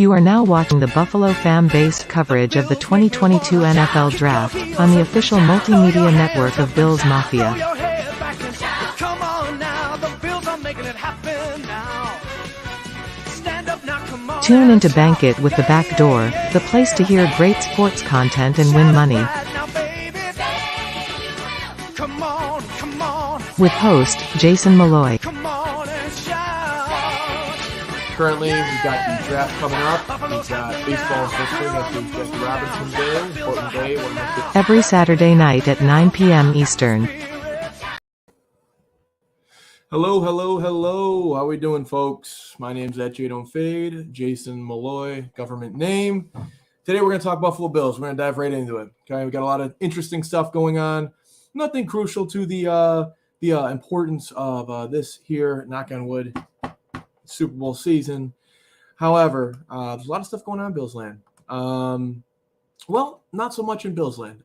You are now watching the Buffalo fan-based coverage of the 2022 NFL Draft on the official multimedia network of Bills Mafia. Tune into Bank It with the Back Door, the place to hear great sports content and win money. With host, Jason Malloy. Currently, we've got the draft coming up. We've got baseball history. We've got the Robinson Day, important day. Every Saturday night at 9 p.m. Eastern. Hello. How we doing, folks? My name's Jay Don't Fade, Jason Malloy, government name. Today, we're going to talk Buffalo Bills. We're going to dive right into it. Okay, we got a lot of interesting stuff going on. Nothing crucial to the importance of this here, knock on wood, Super Bowl season. However, there's a lot of stuff going on in Bills land. Well, not so much in Bills land.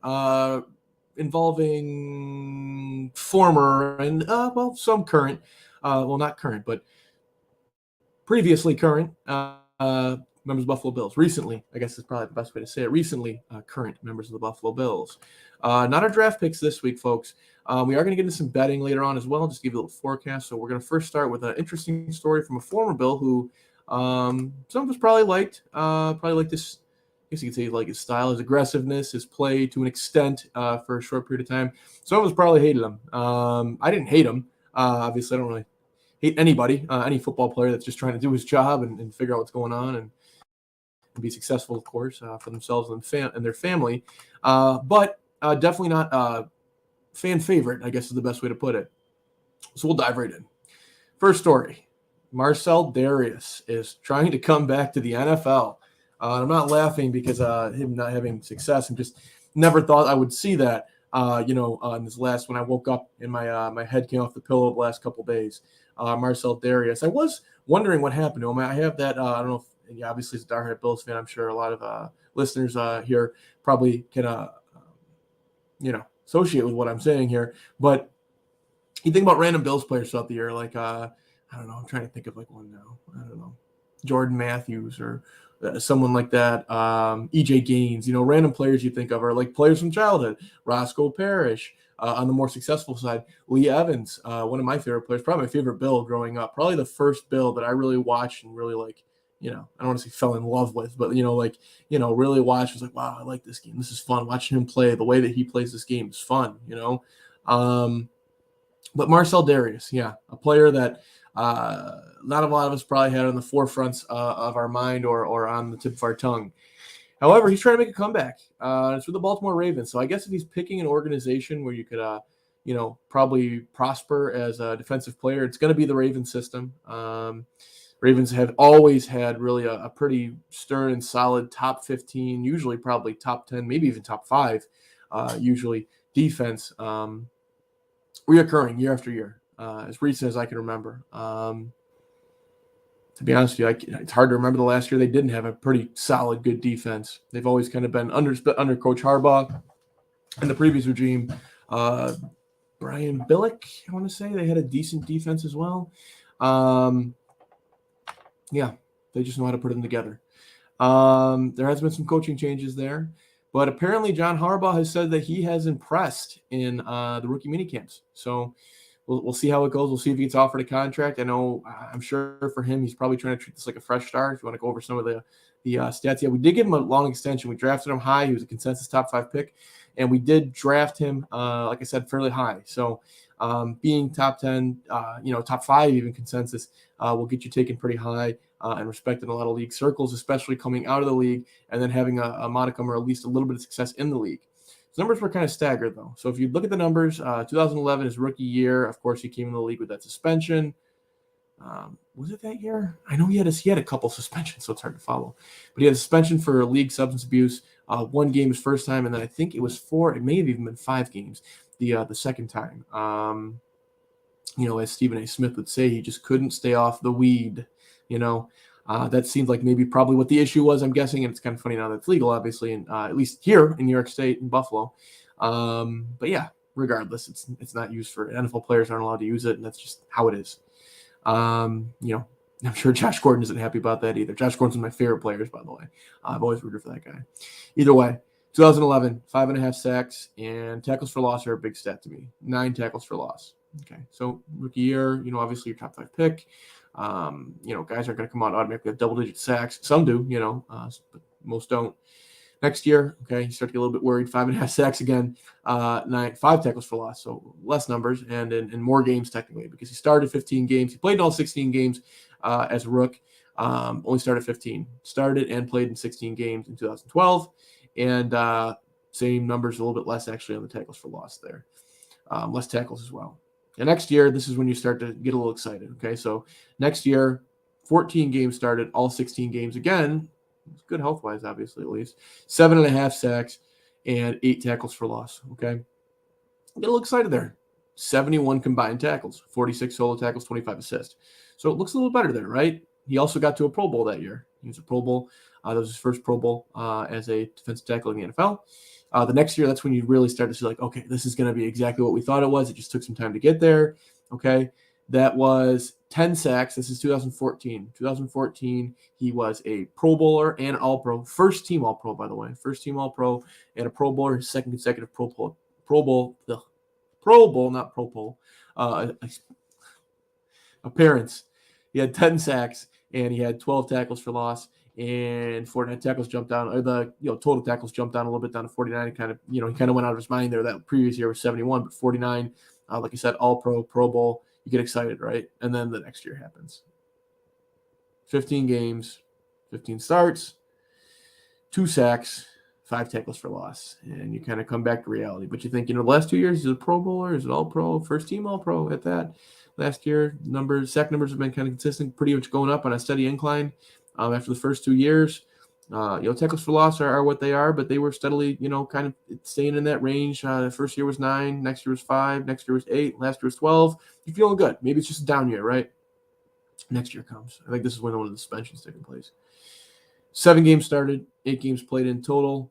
Involving former and, some current, not current, but previously current members of the Buffalo Bills. Recently, I guess is probably the best way to say it. Recently, current members of the Buffalo Bills. Not our draft picks this week, folks. We are going to get into some betting later on as well, just give you a little forecast. So we're going to first start with an interesting story from a former Bill who some of us probably liked this. I guess you could say like his style, his aggressiveness, his play to an extent for a short period of time. Some of us probably hated him. I didn't hate him. Obviously, I don't really hate anybody, any football player that's just trying to do his job and figure out what's going on and be successful, of course, for themselves and their family. But definitely not fan favorite, I guess is the best way to put it. So we'll dive right in. First story, Marcell Dareus is trying to come back to the NFL. I'm not laughing because him not having success. I'm just never thought I would see that, in this last, when I woke up and my head came off the pillow the last couple of days. Marcell Dareus. I was wondering what happened to him. I have that, I don't know if, obviously as a diehard Bills fan, I'm sure a lot of listeners here probably can, associate with what I'm saying here. But you think about random Bills players throughout the year, like, I don't know, I'm trying to think of like one now. I don't know, Jordan Matthews or someone like that, EJ Gaines, random players you think of are like players from childhood. Roscoe Parrish, on the more successful side, Lee Evans, one of my favorite players, probably my favorite Bill growing up, probably the first Bill that I really watched and really like, I don't want to say fell in love with, but, really watched, was like, wow, I like this game. This is fun. Watching him play, the way that he plays this game is fun, But Marcell Dareus, a player that not a lot of us probably had on the forefronts of our mind or on the tip of our tongue. However, he's trying to make a comeback. It's with the Baltimore Ravens. So I guess if he's picking an organization where you could, probably prosper as a defensive player, it's going to be the Ravens system. Ravens have always had really a pretty stern and solid top 15, usually probably top 10, maybe even top 5, usually defense, reoccurring year after year, as recent as I can remember. To be honest with you, it's hard to remember the last year they didn't have a pretty solid, good defense. They've always kind of been under Coach Harbaugh and the previous regime. Brian Billick, I want to say, they had a decent defense as well. They just know how to put them together. There has been some coaching changes there, but apparently John Harbaugh has said that he has impressed in the rookie minicamps. So we'll see how it goes. We'll see if he gets offered a contract. I'm sure for him, he's probably trying to treat this like a fresh start. If you want to go over some of the stats. Yeah, we did give him a long extension. We drafted him high. He was a consensus top 5 pick, and we did draft him, like I said, fairly high. So being top 10, top 5 even consensus, will get you taken pretty high and respected in a lot of league circles, especially coming out of the league and then having a modicum or at least a little bit of success in the league. His numbers were kind of staggered, though. So if you look at the numbers, 2011, his rookie year, of course, he came in the league with that suspension. Was it that year? I know he had a couple suspensions, so it's hard to follow. But he had a suspension for league substance abuse. 1 game his first time, and then I think it was 4. It may have even been 5 games the second time. As Stephen A. Smith would say, he just couldn't stay off the weed. That seemed like probably what the issue was, I'm guessing, and it's kind of funny now that it's legal, obviously, and at least here in New York State in Buffalo. But yeah, regardless, it's not used for NFL players aren't allowed to use it, and that's just how it is. I'm sure Josh Gordon isn't happy about that either. Josh Gordon's one of my favorite players, by the way. I've always rooted for that guy. Either way, 2011, 5.5 sacks and tackles for loss are a big stat to me. 9 tackles for loss. Okay, so rookie year, obviously your top 5 pick. Guys aren't going to come out automatically with double-digit sacks. Some do, but most don't. Next year, okay, you start to get a little bit worried. 5.5 sacks again, 5 tackles for loss, so less numbers and in more games technically because he started 15 games. He played in all 16 games as a rook. Only started 15. Started and played in 16 games in 2012, and same numbers, a little bit less actually on the tackles for loss there. Less tackles as well. And next year, this is when you start to get a little excited. Okay, so next year, 14 games started, all 16 games again. It's good health-wise, obviously, at least. 7.5 sacks and 8 tackles for loss. Okay, get a little excited there. 71 combined tackles, 46 solo tackles, 25 assists. So it looks a little better there, right? He also got to a Pro Bowl that year. He was a Pro Bowl. That was his first Pro Bowl as a defensive tackle in the NFL. The next year, that's when you really start to see like, okay, this is going to be exactly what we thought it was. It just took some time to get there. Okay, that was 10 sacks. This is 2014. 2014, he was a Pro Bowler and an All-Pro. First team All-Pro, by the way. First team All-Pro and a Pro Bowler. His second consecutive Pro Bowl, not Pro Bowl, appearance. He had 10 sacks and he had 12 tackles for loss. And 49 tackles jumped down, or the total tackles jumped down a little bit down to 49. Kind of he kind of went out of his mind there. That previous year was 71, but 49, like I said, All-Pro, Pro Bowl. You get excited, right? And then the next year happens. 15 games, 15 starts, 2 sacks, 5 tackles for loss, and you kind of come back to reality. But you think, the last 2 years, is it a Pro Bowler? Is it All-Pro? First team All-Pro at that. Last year, sack numbers have been kind of consistent, pretty much going up on a steady incline. After the first 2 years, tackles for loss are what they are, but they were steadily, kind of staying in that range. The first year was 9, next year was 5, next year was 8, last year was 12. You're feeling good. Maybe it's just a down year, right? Next year comes. I think this is when one of the suspensions taking place. 7 games started, 8 games played in total.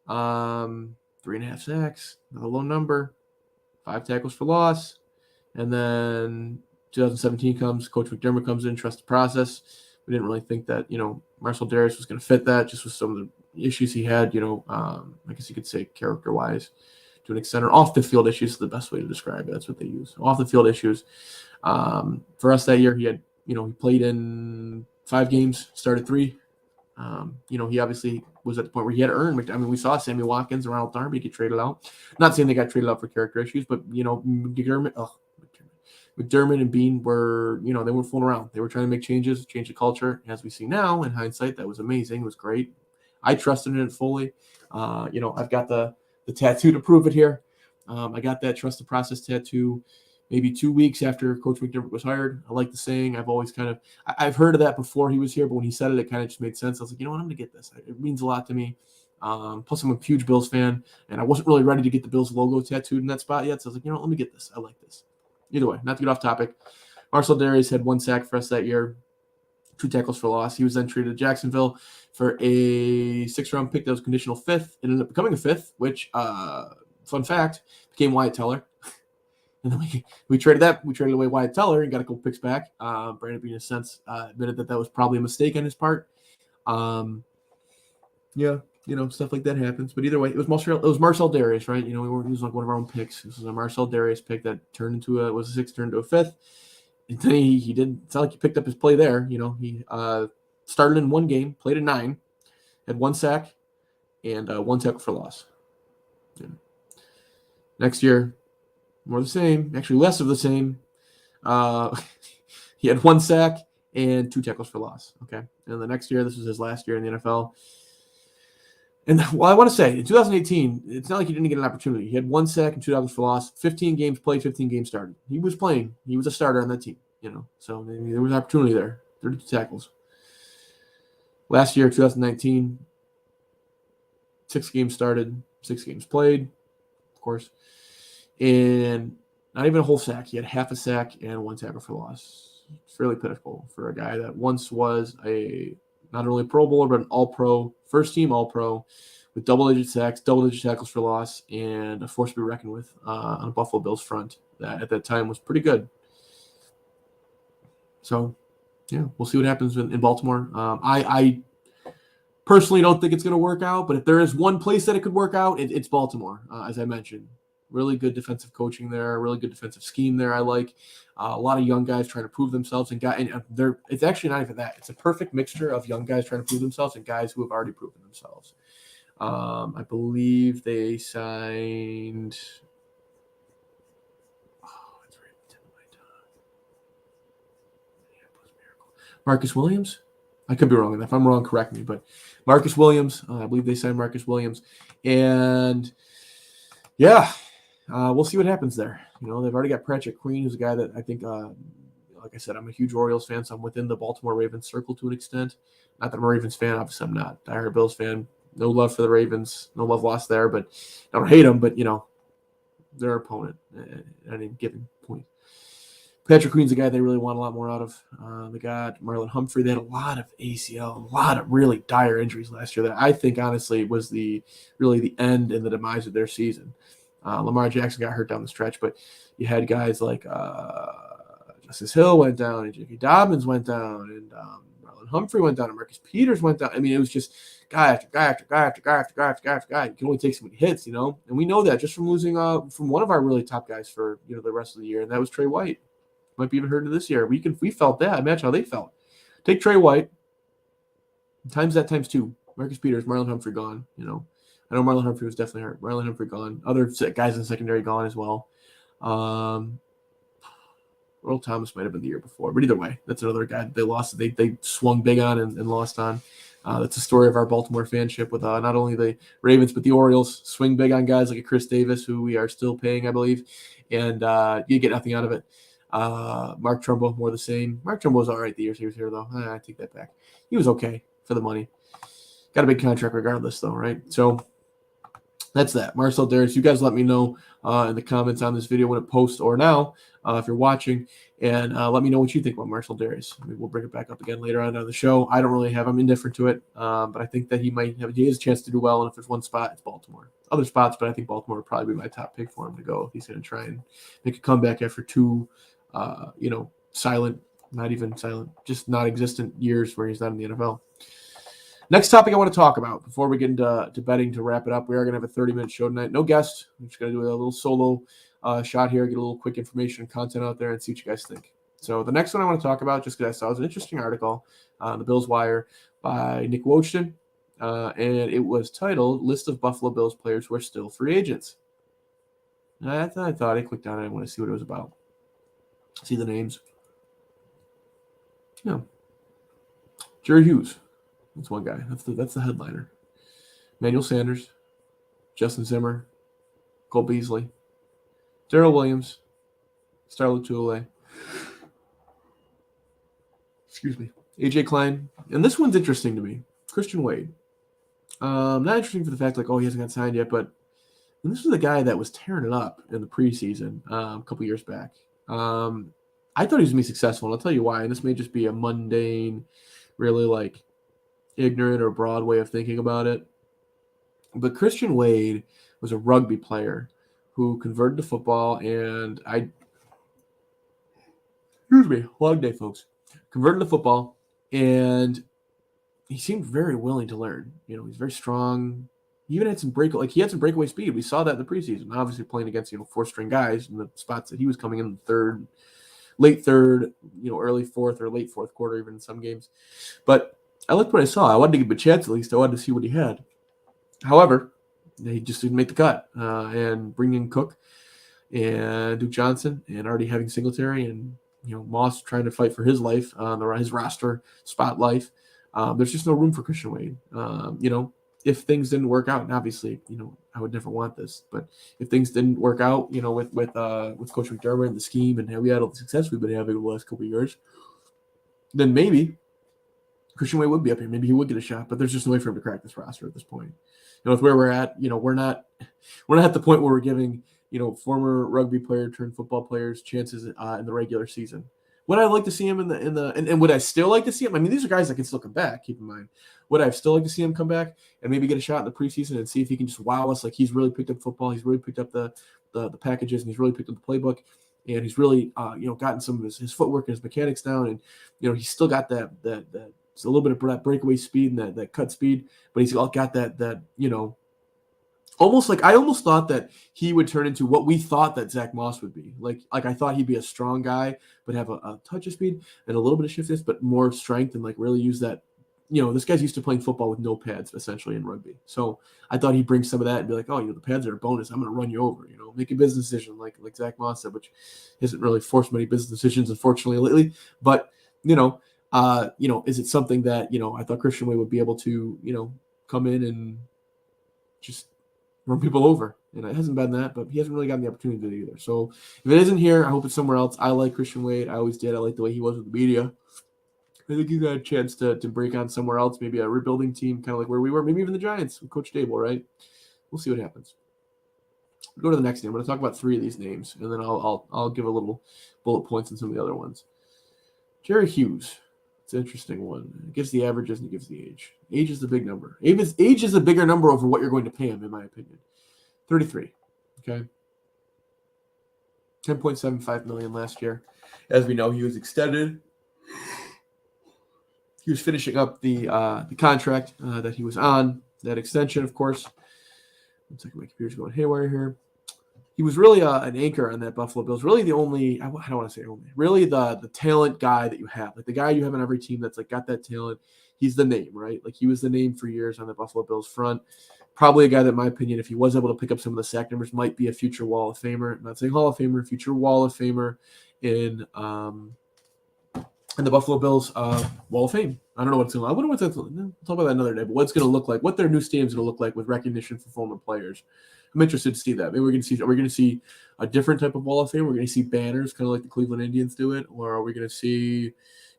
3.5 sacks, not a low number. 5 tackles for loss. And then 2017 comes, Coach McDermott comes in, trust the process. We didn't really think that, Marcel Darius was going to fit that just with some of the issues he had, I guess you could say character-wise to an extent, or off-the-field issues is the best way to describe it. That's what they use. Off-the-field issues. For us that year, he had, he played in 5 games, started 3. He obviously was at the point where he had earned. I mean, we saw Sammy Watkins and Ronald Darby get traded out. Not saying they got traded out for character issues, but, McDermott and Bean were, they weren't fooling around. They were trying to make changes, change the culture. As we see now, in hindsight, that was amazing. It was great. I trusted in it fully. I've got the tattoo to prove it here. I got that trust the process tattoo maybe 2 weeks after Coach McDermott was hired. I like the saying. I've always I've heard of that before he was here, but when he said it, it kind of just made sense. I was like, I'm going to get this. It means a lot to me. Plus, I'm a huge Bills fan, and I wasn't really ready to get the Bills logo tattooed in that spot yet. So I was like, let me get this. I like this. Either way, not to get off topic, Marcel Darius had 1 sack for us that year, 2 tackles for loss. He was then traded to Jacksonville for a 6th-round pick that was conditional 5th. It ended up becoming a 5th, which, fun fact, became Wyatt Teller. And then we traded that. We traded away Wyatt Teller and got a couple picks back. Brandon Beane, in a sense, admitted that was probably a mistake on his part. Stuff like that happens. But either way, it was Marcel Darius, right? He was like one of our own picks. This was a Marcel Darius pick that turned into a 6th, turned into a 5th. And then he did. It's not like he picked up his play there. He started in 1 game, played in 9, had 1 sack, and 1 tackle for loss. Yeah. Next year, more of the same. Actually, less of the same. He had 1 sack and 2 tackles for loss. Okay, and the next year, this was his last year in the NFL. And I want to say, in 2018, it's not like he didn't get an opportunity. He had 1 sack and 2 tackles for loss, 15 games played, 15 games started. He was playing. He was a starter on that team, So there was an opportunity there, 32 tackles. Last year, 2019, 6 games started, 6 games played, of course. And not even a whole sack. He had half a sack and 1 tackle for loss. It's fairly pitiful for a guy that once was not only a Pro Bowler, but an All-Pro, first-team All-Pro, with double-digit sacks, double-digit tackles for loss, and a force to be reckoned with on a Buffalo Bills front that at that time was pretty good. So yeah, we'll see what happens in Baltimore. I personally don't think it's going to work out, but if there is one place that it could work out, it's Baltimore, as I mentioned. Really good defensive coaching there, really good defensive scheme there. I like a lot of young guys trying to prove themselves, and it's actually not even that. It's a perfect mixture of young guys trying to prove themselves and guys who have already proven themselves. I believe they signed. Oh, it's right at the tip of my tongue. Marcus Williams. I could be wrong. If I'm wrong, correct me. But Marcus Williams, I believe they signed Marcus Williams, and yeah, we'll see what happens there. They've already got Patrick Queen, who's a guy that I think, like I said, I'm a huge Orioles fan, so I'm within the Baltimore Ravens circle to an extent. Not that I'm a Ravens fan, obviously I'm not. Diehard Bills fan. No love for the Ravens, no love lost there, but I don't hate them. But their opponent at any given point. Patrick Queen's a guy they really want a lot more out of. They got Marlon Humphrey. They had a lot of ACL, a lot of really dire injuries last year that I think honestly was really the end and the demise of their season. Lamar Jackson got hurt down the stretch, but you had guys like Justice Hill went down, and J.K. Dobbins went down, and Marlon Humphrey went down, and Marcus Peters went down. I mean, it was just guy after guy after guy after guy after guy after guy after guy. You can only take so many hits, and we know that just from losing from one of our really top guys for the rest of the year, and that was Trey White. Might be even hurt this year. We felt that. Imagine how they felt. Take Trey White, times that times two. Marcus Peters, Marlon Humphrey gone. I know Marlon Humphrey was definitely hurt. Marlon Humphrey gone. Other guys in the secondary gone as well. Earl Thomas might have been the year before, but either way, that's another guy they lost. They swung big on and lost on. That's a story of our Baltimore fanship with not only the Ravens but the Orioles. Swing big on guys like a Chris Davis, who we are still paying, I believe, and you get nothing out of it. Mark Trumbo, more the same. Mark Trumbo was all right the years he was here, though. I take that back. He was okay for the money. Got a big contract regardless, though, right? So that's that. Marcell Dareus, you guys let me know in the comments on this video when it posts or now if you're watching, and let me know what you think about Marcell Dareus. Maybe we'll bring it back up again later on the show. I don't really have him indifferent to it, but I think that he has a chance to do well, and if there's one spot, it's Baltimore. Other spots, but I think Baltimore would probably be my top pick for him to go if he's going to try and make a comeback after two silent, not even silent, just non-existent years where he's not in the NFL. Next topic I want to talk about before we get into betting to wrap it up. We are going to have a 30-minute show tonight. No guest. I'm just going to do a little solo shot here, get a little quick information and content out there and see what you guys think. So the next one I want to talk about, just because I saw, was an interesting article on the Bills Wire by Nick Wojton, and it was titled "List of Buffalo Bills Players Who Are Still Free Agents." And I thought I clicked on it. I want to see what it was about. See the names. Yeah. Jerry Hughes. That's one guy. That's the headliner. Emmanuel Sanders, Justin Zimmer, Cole Beasley, Darrell Williams, Star Lotulelei. Excuse me. AJ Klein. And this one's interesting to me. Christian Wade. Not interesting for the fact he hasn't got signed yet, but this was a guy that was tearing it up in the preseason a couple years back. I thought he was going to be successful, and I'll tell you why. And this may just be a mundane, really ignorant or broad way of thinking about it. But Christian Wade was a rugby player who converted to football, and long day, folks. Converted to football, and he seemed very willing to learn. He's very strong. He even had some breakaway speed. We saw that in the preseason. Obviously, playing against 4-string guys in the spots that he was coming in the third, late third, early fourth or late fourth quarter, even in some games. But I liked what I saw. I wanted to give him a chance at least. I wanted to see what he had. However, he just didn't make the cut. And bringing in Cook and Duke Johnson and already having Singletary and Moss trying to fight for his life on his roster spot life. There's just no room for Christian Wade. If things didn't work out, and obviously, I would never want this, but if things didn't work out, with Coach McDermott and the scheme and how we had all the success we've been having over the last couple of years, then maybe Christian Wade would be up here. Maybe he would get a shot, but there's just no way for him to crack this roster at this point. With where we're at, we're not at the point where we're giving, former rugby player turned football players chances in the regular season. Would I like to see him and would I still like to see him? I mean, these are guys that can still come back, keep in mind. Would I still like to see him come back and maybe get a shot in the preseason and see if he can just wow us? He's really picked up football. He's really picked up the packages, and he's really picked up the playbook. and he's really gotten some of his footwork and his mechanics down, and he's still got that it's a little bit of that breakaway speed and that cut speed, but he's all got that almost like I almost thought that he would turn into what we thought that Zach Moss would be. Like I thought he'd be a strong guy, but have a touch of speed and a little bit of shiftiness, but more strength and like really use that. This guy's used to playing football with no pads essentially in rugby. So I thought he'd bring some of that and be like, oh, the pads are a bonus. I'm going to run you over, make a business decision like Zach Moss said, which hasn't really forced many business decisions, unfortunately, lately. But, is it something that, I thought Christian Wade would be able to, come in and just run people over, and it hasn't been that, but he hasn't really gotten the opportunity to do it either. So if it isn't here, I hope it's somewhere else. I like Christian Wade. I always did. I like the way he was with the media. I think he's got a chance to break on somewhere else, maybe a rebuilding team, kind of like where we were, maybe even the Giants with Coach Dable, right? We'll see what happens. Go to the next name. I'm going to talk about 3 of these names, and then I'll give a little bullet points on some of the other ones. Jerry Hughes. It's an interesting one. It gives the averages and it gives the age. Age is the big number. Age is a bigger number over what you're going to pay him, in my opinion. 33. Okay. $10.75 million last year. As we know, he was extended. He was finishing up the contract that he was on, that extension, of course. One second, my computer's going haywire here. He was really an anchor on that Buffalo Bills. Really the only, I don't want to say only, really the talent guy that you have. Like the guy you have on every team that's like got that talent. He's the name, right? Like he was the name for years on the Buffalo Bills front. Probably a guy that, in my opinion, if he was able to pick up some of the sack numbers, might be a future Wall of Famer. I'm not saying Hall of Famer, future Wall of Famer in the Buffalo Bills Wall of Fame. I don't know what it's going to look like. I wonder what's that's. We'll talk about that another day, but what's going to look like, what their new stadium's going to look like with recognition for former players. I'm interested to see that. Maybe are we going to see a different type of Wall of Fame? We're going to see banners, kind of like the Cleveland Indians do it, or are we going to see,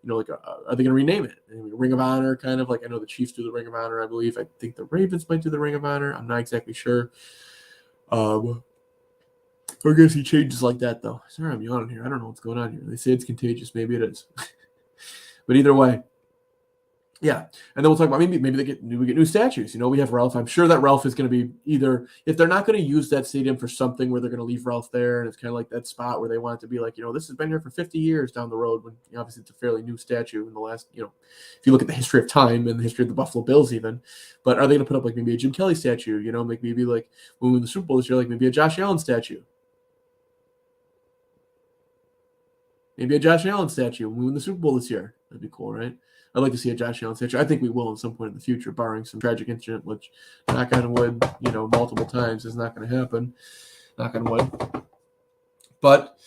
are they going to rename it? Ring of Honor, kind of like I know the Chiefs do the Ring of Honor, I believe. I think the Ravens might do the Ring of Honor. I'm not exactly sure. We're going to see changes like that, though. Sorry, I'm yawning here. I don't know what's going on here. They say it's contagious. Maybe it is. But either way, yeah. And then we'll talk about maybe we get new statues. We have Ralph. I'm sure that Ralph is going to be either, if they're not going to use that stadium for something where they're going to leave Ralph there, and it's kind of like that spot where they want it to be like, this has been here for 50 years down the road, when obviously it's a fairly new statue in the last, if you look at the history of time and the history of the Buffalo Bills even. But are they going to put up like maybe a Jim Kelly statue, like maybe like when we win the Super Bowl this year, like maybe a Josh Allen statue? Maybe a Josh Allen statue when we win the Super Bowl this year. That'd be cool, right? I'd like to see a Josh Allen statue. I think we will at some point in the future, barring some tragic incident, which, knock on wood, multiple times is not going to happen. Knock on wood. But,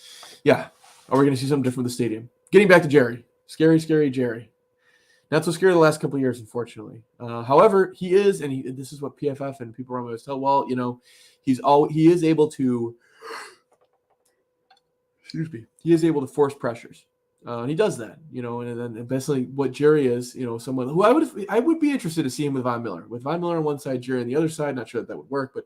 yeah, are we going to see something different with the stadium? Getting back to Jerry. Scary, scary Jerry. Not so scary the last couple of years, unfortunately. However, he is, and this is what PFF and people around me always tell, well, he is able to, he is able to force pressures. And he does that, and then basically what Jerry is, someone who I would be interested to see him with Von Miller. With Von Miller on one side, Jerry on the other side. Not sure that would work, but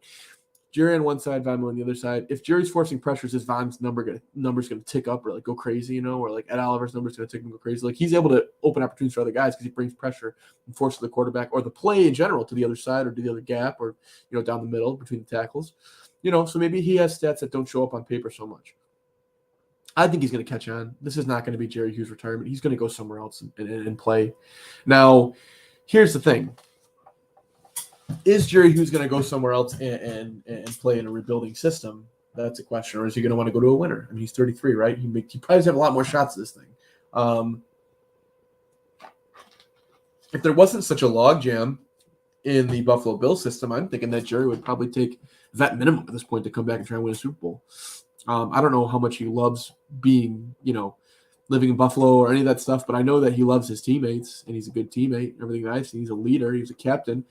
Jerry on one side, Von Miller on the other side. If Jerry's forcing pressures, is Von's number's going to tick up or like go crazy, or like Ed Oliver's number's going to tick and go crazy. Like he's able to open opportunities for other guys because he brings pressure and forces the quarterback or the play in general to the other side or to the other gap or down the middle between the tackles. So maybe he has stats that don't show up on paper so much. I think he's going to catch on. This is not going to be Jerry Hughes' retirement. He's going to go somewhere else and play. Now, here's the thing. Is Jerry Hughes going to go somewhere else and play in a rebuilding system? That's a question. Or is he going to want to go to a winner? I mean, he's 33, right? He probably has a lot more shots at this thing. If there wasn't such a logjam in the Buffalo Bills system, I'm thinking that Jerry would probably take vet minimum at this point to come back and try and win a Super Bowl. I don't know how much he loves being, living in Buffalo or any of that stuff, but I know that he loves his teammates and he's a good teammate. Everything that I've seen, he's a leader. He was a captain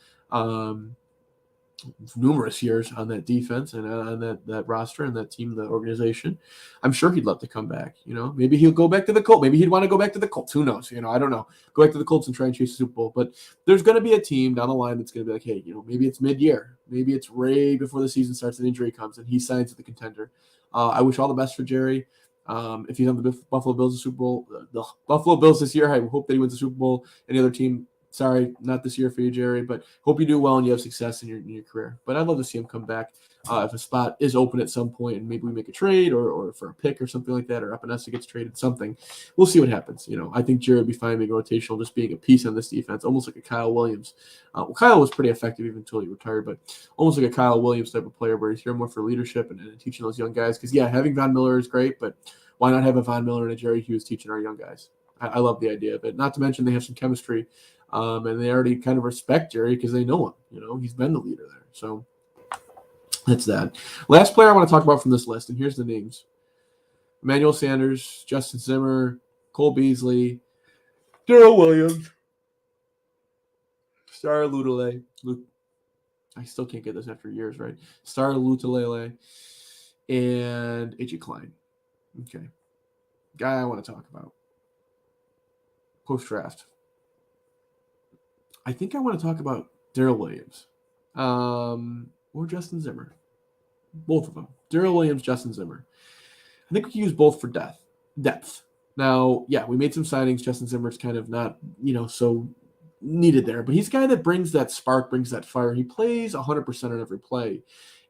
numerous years on that defense and on that roster and that team, the organization. I'm sure he'd love to come back. Maybe he'll go back to the Colts. Maybe he'd want to go back to the Colts. Who knows? I don't know. Go back to the Colts and try and chase the Super Bowl. But there's going to be a team down the line that's going to be like, hey, maybe it's mid-year. Maybe it's right before the season starts, an injury comes and he signs with the contender. I wish all the best for Jerry. If he's on the Buffalo Bills Super Bowl, the Buffalo Bills this year, I hope that he wins the Super Bowl. Any other team, sorry, not this year for you, Jerry, but hope you do well and you have success in your career. But I'd love to see him come back if a spot is open at some point and maybe we make a trade or for a pick or something like that, or Epinesa gets traded, something. We'll see what happens. I think Jerry would be fine being rotational, just being a piece on this defense, almost like a Kyle Williams. Kyle was pretty effective even until he retired, but almost like a Kyle Williams type of player where he's here more for leadership and teaching those young guys. Because, yeah, having Von Miller is great, but why not have a Von Miller and a Jerry Hughes teaching our young guys? I love the idea of it. Not to mention they have some chemistry, and they already kind of respect Jerry because they know him. He's been the leader there. So that's that. Last player I want to talk about from this list, and here's the names. Emmanuel Sanders, Justin Zimmer, Cole Beasley, Darrell Williams, Star Lutulele. I still can't get this after years, right? Star Lutulele and AJ Klein. Okay. Guy I want to talk about. Post-draft. I think I want to talk about Darrell Williams or Justin Zimmer. Both of them. Darrell Williams, Justin Zimmer. I think we can use both for depth. Now, yeah, we made some signings. Justin Zimmer's kind of not, so needed there. But he's a guy that brings that spark, brings that fire. He plays 100% on every play.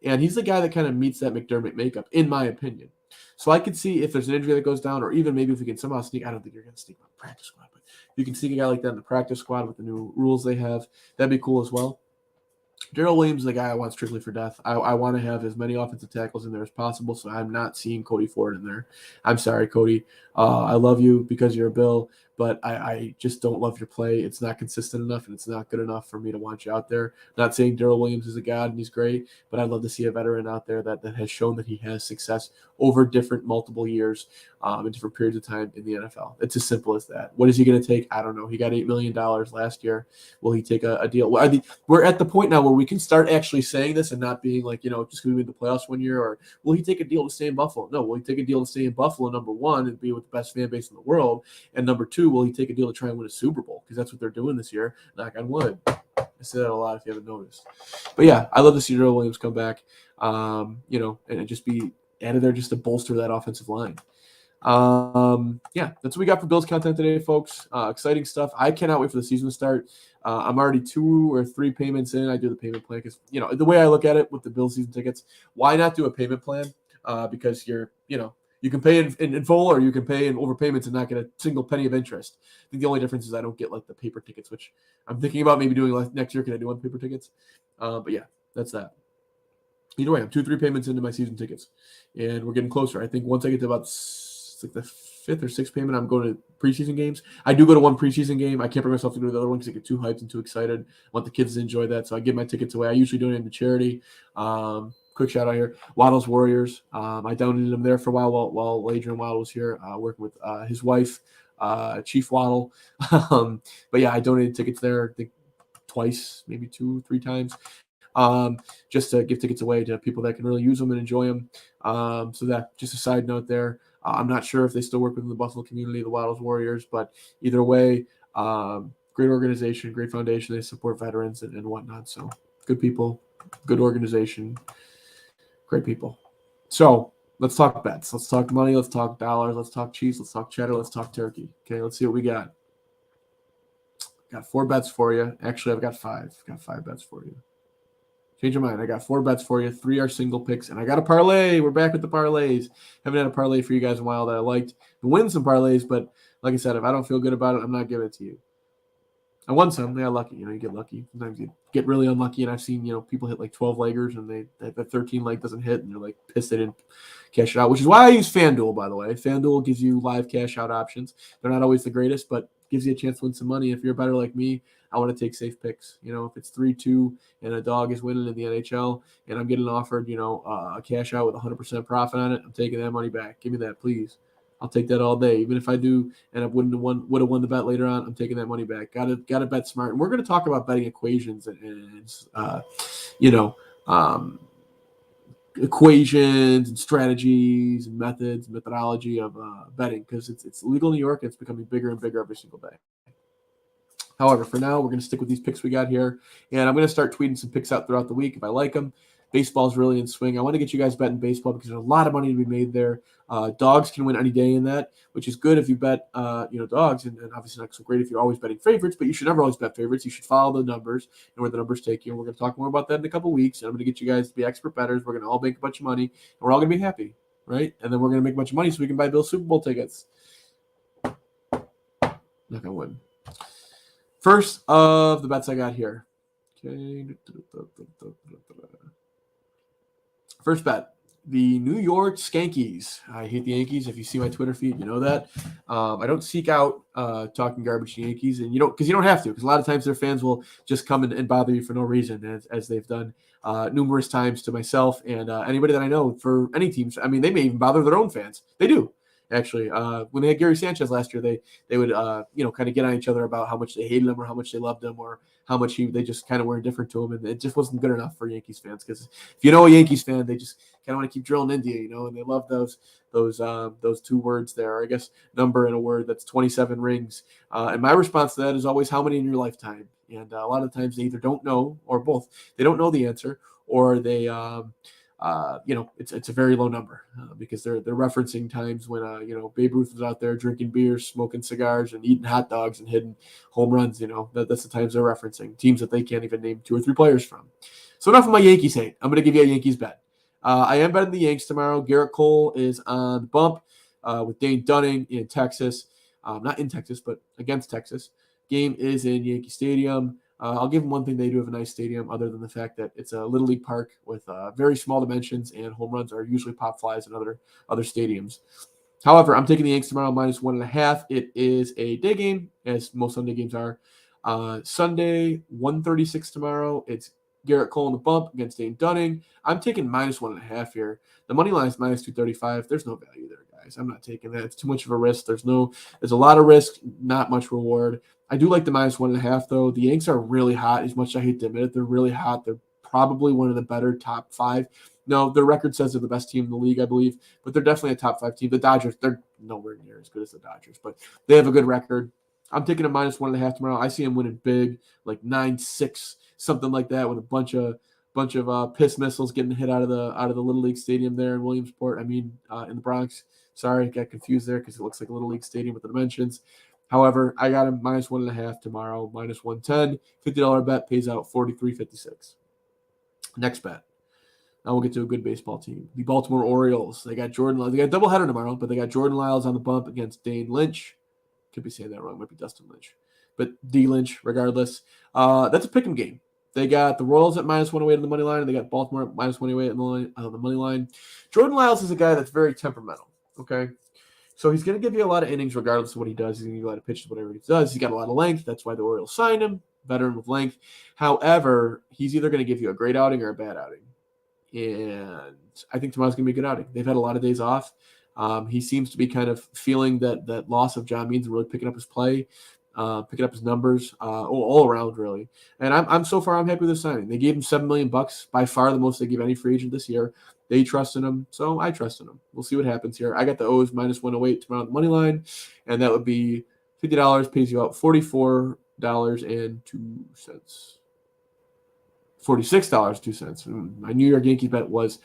And he's the guy that kind of meets that McDermott makeup, in my opinion. So I could see if there's an injury that goes down, or even maybe if we can somehow sneak – I don't think you're going to sneak on the practice squad, but if you can sneak a guy like that in the practice squad with the new rules they have, that'd be cool as well. Darrell Williams is the guy I want strictly for depth. I want to have as many offensive tackles in there as possible, so I'm not seeing Cody Ford in there. I'm sorry, Cody. I love you because you're a Bill, but I just don't love your play. It's not consistent enough, and it's not good enough for me to want you out there. Not saying Darrell Williams is a god and he's great, but I'd love to see a veteran out there that has shown that he has success over different multiple years in different periods of time in the NFL. It's as simple as that. What is he going to take? I don't know. He got $8 million last year. Will he take a deal? Well, I mean, we're at the point now where we can start actually saying this and not being like, just because we win the playoffs one year, or will he take a deal to stay in Buffalo? No, will he take a deal to stay in Buffalo, number one, and be with the best fan base in the world? And number two, will he take a deal to try and win a Super Bowl? Because that's what they're doing this year. Knock on wood. I say that a lot if you haven't noticed. But yeah, I love to see Darrell Williams come back, and just be added there just to bolster that offensive line. Yeah, that's what we got for Bills content today, folks. Exciting stuff. I cannot wait for the season to start. I'm already 2 or 3 payments in. I do the payment plan because, the way I look at it with the Bills season tickets, why not do a payment plan? Because you can pay in full, or you can pay in overpayments and not get a single penny of interest. I think the only difference is I don't get like the paper tickets, which I'm thinking about maybe doing next year. Can I do on paper tickets? But yeah, that's that. Either way, I'm 2 or 3 payments into my season tickets, and we're getting closer. I think once I get to about like the 5th or 6th payment, I'm going to preseason games. I do go to one preseason game. I can't bring myself to go to the other one because I get too hyped and too excited. I want the kids to enjoy that, so I give my tickets away. I usually donate them to charity. Quick shout out here, Waddle's Warriors. I donated them there for a while while Adrian Waddle was here, working with his wife, Chief Waddle. But yeah, I donated tickets there, I think twice, maybe 2, 3 times. Just to give tickets away to people that can really use them and enjoy them. So that just a side note there. I'm not sure if they still work within the Buffalo community, the Waddles Warriors, but either way, great organization, great foundation. They support veterans and whatnot. So good people, good organization, great people. So let's talk bets. Let's talk money. Let's talk dollars. Let's talk cheese. Let's talk cheddar. Let's talk turkey. Okay, let's see what we got. Got 4 bets for you. Actually, I've got 5. Got 5 bets for you. Change your mind. I got 4 bets for you. 3 are single picks, and I got a parlay. We're back with the parlays. Haven't had a parlay for you guys in a while that I liked. I win some parlays, but like I said, if I don't feel good about it, I'm not giving it to you. I won some. They got lucky. You get lucky. Sometimes you get really unlucky, and I've seen people hit like 12 leggers, and the 13 leg doesn't hit, and they're like pissed they didn't cash it out. Which is why I use FanDuel, by the way. FanDuel gives you live cash out options. They're not always the greatest, but gives you a chance to win some money. If you're better like me, I want to take safe picks. If it's 3-2 and a dog is winning in the NHL and I'm getting offered, a cash out with 100% profit on it, I'm taking that money back. Give me that, please. I'll take that all day. Even if I do and I would have won the bet later on, I'm taking that money back. Got to bet smart. And we're going to talk about betting equations and equations and strategies and methods, methodology of betting, because it's legal in New York and it's becoming bigger and bigger every single day. However, for now, we're going to stick with these picks we got here, and I'm going to start tweeting some picks out throughout the week if I like them. Baseball's really in swing. I want to get you guys betting baseball because there's a lot of money to be made there. Dogs can win any day in that, which is good if you bet, dogs, and obviously not so great if you're always betting favorites, but you should never always bet favorites. You should follow the numbers and where the numbers take you. And we're going to talk more about that in a couple of weeks. And I'm going to get you guys to be expert bettors. We're going to all make a bunch of money, and we're all going to be happy, right? And then we're going to make a bunch of money so we can buy Bill's Super Bowl tickets. Not going to win. First of the bets I got here. Okay. First bet. The New York Skankies. I hate the Yankees. If you see my Twitter feed, you know that. I don't seek out talking garbage to Yankees, and you don't have to, because a lot of times their fans will just come and bother you for no reason, as they've done numerous times to myself and anybody that I know for any teams. I mean, they may even bother their own fans. They do. Actually, when they had Gary Sanchez last year, they would kind of get on each other about how much they hated him or how much they loved him or how much they just kind of were indifferent to him, and it just wasn't good enough for Yankees fans. Because if you know a Yankees fan, they just kind of want to keep drilling into you, and they love those two words there. I guess number in a word, that's 27 rings. And my response to that is always, how many in your lifetime? And a lot of times they either don't know, or both. They don't know the answer, or they it's a very low number because they're referencing times when Babe Ruth was out there drinking beers, smoking cigars, and eating hot dogs and hitting home runs. That's the times they're referencing, teams that they can't even name 2 or 3 players from. So enough of my Yankees hate. I'm going to give you a Yankees bet. I am betting the Yanks tomorrow. Garrett Cole is on the bump with Dane Dunning in Texas. Not in Texas, but against Texas. Game is in Yankee Stadium. I'll give them one thing. They do have a nice stadium, other than the fact that it's a Little League park with very small dimensions, and home runs are usually pop flies in other stadiums. However, I'm taking the Yanks tomorrow -1.5. It is a day game, as most Sunday games are. Sunday, 1:36 tomorrow. It's Garrett Cole in the bump against Dane Dunning. I'm taking -1.5 here. The money line is -235. There's no value there, guys. I'm not taking that. It's too much of a risk. There's a lot of risk, not much reward. I do like the -1.5, though. The Yanks are really hot. As much as I hate to admit it, they're really hot. They're probably one of the better top 5. No, their record says they're the best team in the league, I believe, but they're definitely a top 5 team. The Dodgers, they're nowhere near as good as the Dodgers, but they have a good record. I'm taking a -1.5 tomorrow. I see them winning big, like 9-6, something like that, with a bunch of piss missiles getting hit out of the Little League Stadium there in Williamsport. I mean, in the Bronx. Sorry, got confused there because it looks like a Little League Stadium with the dimensions. However, I got him -1.5 tomorrow, -110. $50 bet pays out $43.56. Next bet. Now we'll get to a good baseball team. The Baltimore Orioles. They got a doubleheader tomorrow, but they got Jordan Lyles on the bump against Dane Lynch. Could be saying that wrong. Might be Dustin Lynch. But D. Lynch, regardless. That's a pick'em game. They got the Royals at -108 on the money line, and they got Baltimore at -108 on the money line. Jordan Lyles is a guy that's very temperamental, okay? So he's going to give you a lot of innings regardless of what he does. He's going to give you a lot of pitches, whatever he does. He's got a lot of length. That's why the Orioles signed him, veteran with length. However, he's either going to give you a great outing or a bad outing. And I think tomorrow's going to be a good outing. They've had a lot of days off. He seems to be kind of feeling that loss of John Means and really picking up his play, picking up his numbers all around, really. And I'm happy with this signing. They gave him $7 million, by far the most they give any free agent this year. They trust in him, so I trust in him. We'll see what happens here. I got the O's -108 tomorrow on the money line, and that would be $50, pays you out $44.02. $46.02. My New York Yankees bet was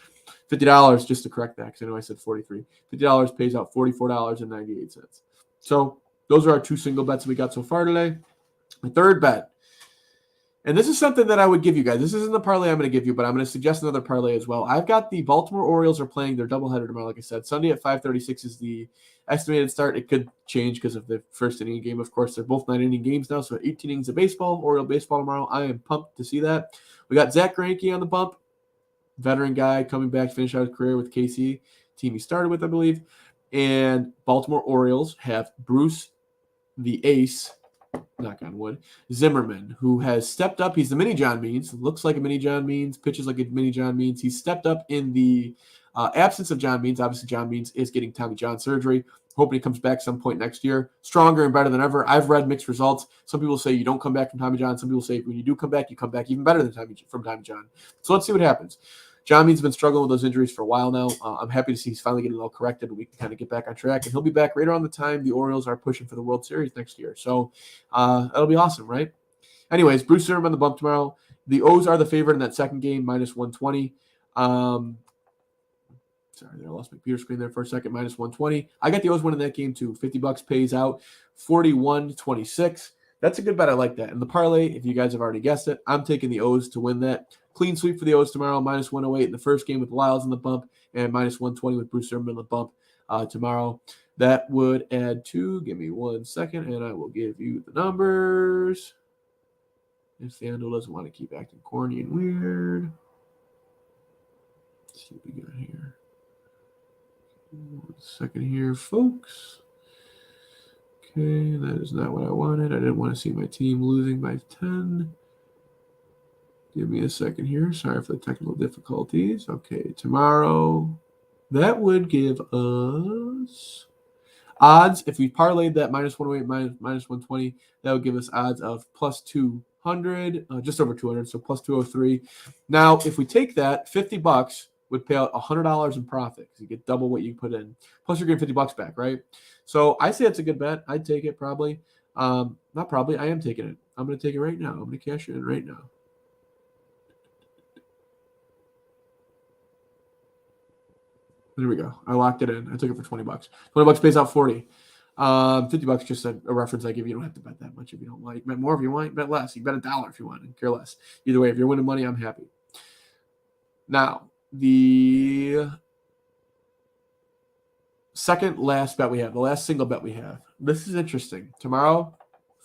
$50, just to correct that, because I know I said 43. $50 pays out $44.98. So those are our 2 single bets we got so far today. The third bet, and this is something that I would give you guys. This isn't the parlay I'm going to give you, but I'm going to suggest another parlay as well. I've got the Baltimore Orioles are playing their doubleheader tomorrow, like I said. Sunday at 5:36 is the estimated start. It could change because of the first inning game. Of course, they're both 9-inning games now, so 18 innings of baseball, Oriole baseball tomorrow. I am pumped to see that. We got Zach Greinke on the bump, veteran guy coming back to finish out his career with KC, team he started with, I believe. And Baltimore Orioles have Bruce, the ace, knock on wood, Zimmerman, who has stepped up. He's the mini John Means, looks like a mini John Means, pitches like a mini John Means. He's stepped up in the absence of John Means. Obviously, John Means is getting Tommy John surgery. Hoping he comes back some point next year, stronger and better than ever. I've read mixed results. Some people say you don't come back from Tommy John. Some people say when you do come back, you come back even better than Tommy John. So let's see what happens. John Means has been struggling with those injuries for a while now. I'm happy to see he's finally getting it all corrected, and we can kind of get back on track. And he'll be back right around the time the Orioles are pushing for the World Series next year. So that'll be awesome, right? Anyways, Bruce Zimmerman on the bump tomorrow. The O's are the favorite in that second game, -120. Sorry, I lost my computer screen there for a second. Minus 120. I got the O's winning that game too. $50 pays out 41-26. That's a good bet. I like that. And the parlay, if you guys have already guessed it, I'm taking the O's to win that. Clean sweep for the O's tomorrow. Minus 108 in the first game with Lyles in the bump, and minus 120 with Bruce Irvin in the bump tomorrow. That would add to, give me 1 second, and I will give you the numbers. If FanDuel doesn't want to keep acting corny and weird. Let's see what we got here. 1 second here, folks. Okay, that is not what I wanted. I didn't want to see my team losing by 10. Give me a second here. Sorry for the technical difficulties. Okay, tomorrow, that would give us odds. If we parlayed that minus 108 minus 120, that would give us odds of plus 200, just over 200, so plus 203. Now, if we take that, $50 would pay out $100 in profit because you get double what you put in. Plus, you're getting $50 back, right? So I say it's a good bet. I'd take it probably. Not probably. I am taking it. I'm going to take it right now. I'm going to cash it in right now. There we go. I locked it in. I took it for $20. $20 pays out 40. $50 just a reference I give you. You don't have to bet that much if you don't like. Bet more if you want. Bet less. You bet $1 if you want. And care less. Either way, if you're winning money, I'm happy. Now, the second last bet we have, the last single bet we have. This is interesting. Tomorrow,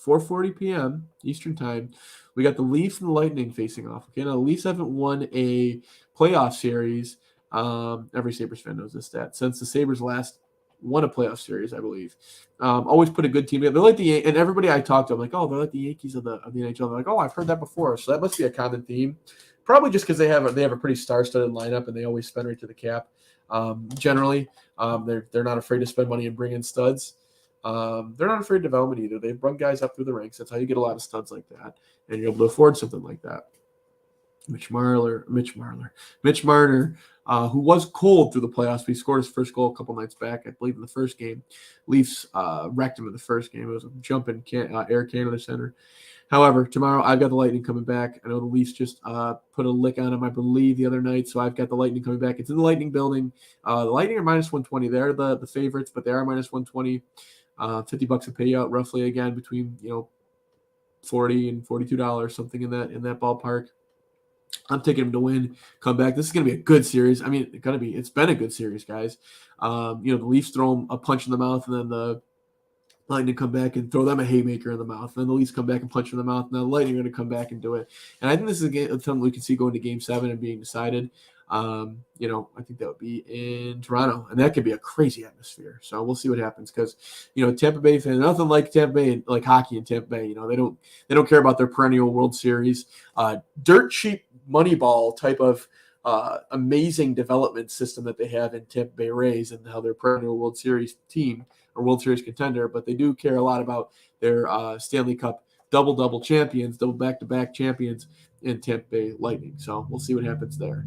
4:40 p.m. Eastern time, we got the Leafs and the Lightning facing off. Okay, now the Leafs haven't won a playoff series. Every Sabres fan knows this stat. Since the Sabres last won a playoff series, I believe. Always put a good team together. They're like and everybody I talk to, I'm like, oh, they're like the Yankees of the NHL. They're like, oh, I've heard that before. So that must be a common theme. Probably just because they have a pretty star-studded lineup and they always spend right to the cap. Generally, they're not afraid to spend money and bring in studs. They're not afraid of development either. They've run guys up through the ranks. That's how you get a lot of studs like that, and you're able to afford something like that. Mitch Marner, who was cold through the playoffs. He scored his first goal a couple nights back, I believe, in the first game. Leafs wrecked him in the first game. It was a jumping Air Canada Center. However, tomorrow I've got the Lightning coming back. I know the Leafs just put a lick on them, I believe, the other night, so I've got the Lightning coming back. It's in the Lightning building. The Lightning are minus 120. They're the favorites, but they are minus 120. $50 a payout, roughly, again, between $40 and $42, something in that ballpark. I'm taking them to win, come back. This is going to be a good series. I mean, it's been a good series, guys. The Leafs throw them a punch in the mouth, and then the Lightning come back and throw them a haymaker in the mouth. And then the Leafs come back and punch in the mouth. And then the Lightning are going to come back and do it. And I think this is something we can see going to Game 7 and being decided. I think that would be in Toronto, and that could be a crazy atmosphere. So we'll see what happens because, Tampa Bay fans, nothing like Tampa Bay, like hockey in Tampa Bay. They don't care about their perennial World Series, dirt cheap Moneyball type of amazing development system that they have in Tampa Bay Rays and how they're perennial World Series team or World Series contender, but they do care a lot about their Stanley Cup double champions, double back-to-back champions in Tampa Bay Lightning. So we'll see what happens there.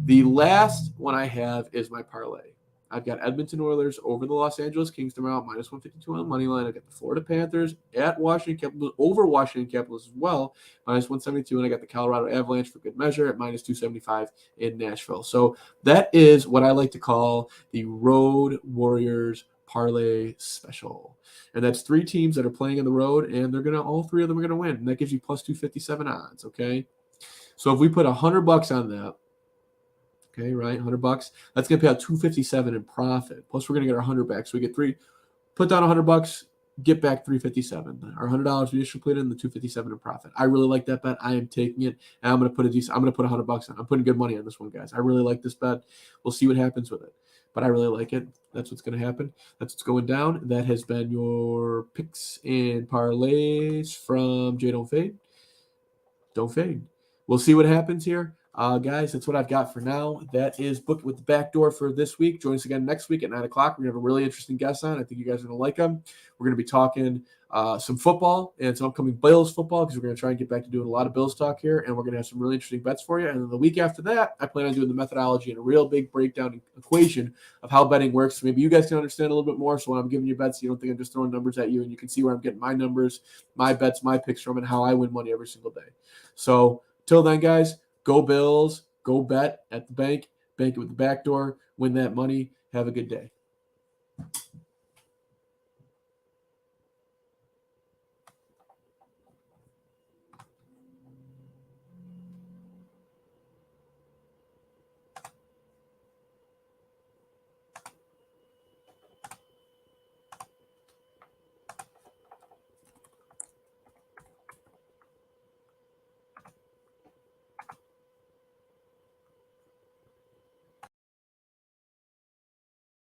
The last one I have is my parlay. I've got Edmonton Oilers over the Los Angeles Kings tomorrow, minus 152 on the money line. I've got the Florida Panthers at Washington Capitals, over Washington Capitals as well, minus 172. And I got the Colorado Avalanche for good measure at minus 275 in Nashville. So that is what I like to call the Road Warriors parlay special. And that's 3 teams that are playing on the road, and all 3 of them are going to win. And that gives you plus 257 odds, okay? So if we put $100 on that, okay, right, $100, that's going to pay out $257 in profit. Plus, we're going to get our $100 back. So we get put down $100, get back $357. Our $100 we just put in the $257 in profit. I really like that bet. I am taking it, and I'm going to put $100 on. I'm putting good money on this one, guys. I really like this bet. We'll see what happens with it, but I really like it. That's what's going to happen. That's what's going down. That has been your picks and parlays from Jay Don't Fade. Don't fade. We'll see what happens here. Guys, that's what I've got for now. That is booked with the back door for this week. Join us again next week at 9 o'clock. We're going to have a really interesting guest on. I think you guys are going to like him. We're going to be talking some football and some upcoming Bills football because we're going to try and get back to doing a lot of Bills talk here, and we're going to have some really interesting bets for you. And then the week after that, I plan on doing the methodology and a real big breakdown equation of how betting works. So maybe you guys can understand a little bit more. So when I'm giving you bets, you don't think I'm just throwing numbers at you, and you can see where I'm getting my numbers, my bets, my picks from, and how I win money every single day. So till then, guys, go Bills, Go bet at the bank it with the back door, win that money. Have a good day.